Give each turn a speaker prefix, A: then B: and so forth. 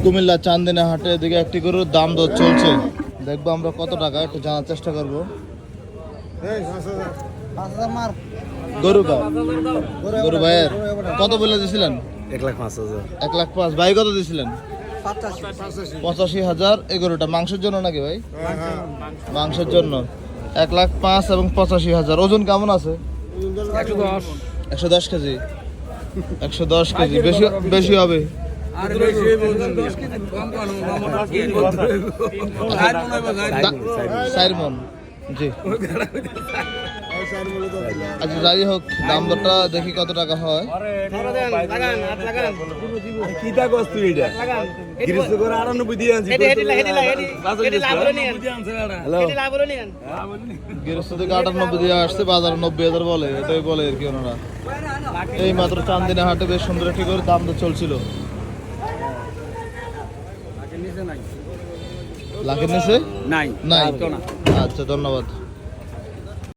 A: কুমিল্লা চান্দিনা হাটে এদিকে একটি গরুর দাম দর চলছে, দেখবো আমরা কত টাকা একটু জানার চেষ্টা করবো। গরু গরু ভাইয়ের কত বলে দিয়েছিলেন?
B: 1,05,000।
A: 1,05,000। ভাই কত দিয়েছিলেন? 85,000। এই গরুটা মাংসের জন্য নাকি ভাই? মাংসের জন্য 1,05,000 এবং 85,000। ওজন কেমন আছে? 110 কেজি। 110 কেজি। বেশি বেশি হবে। সাইরমন জি। আচ্ছা যাই হোক, দাম দরটা দেখি কত টাকা হয়। গৃহস্থ থেকে 98 দিয়ে আসছে, বাজারে 90,000 বলে, এটাই বলে আর কি ওনারা। এই মাত্র চান্দিনা হাটে বেশ সুন্দর একটি করে দাম দর চলছিল। লাখের নিচে নাই। আচ্ছা ধন্যবাদ।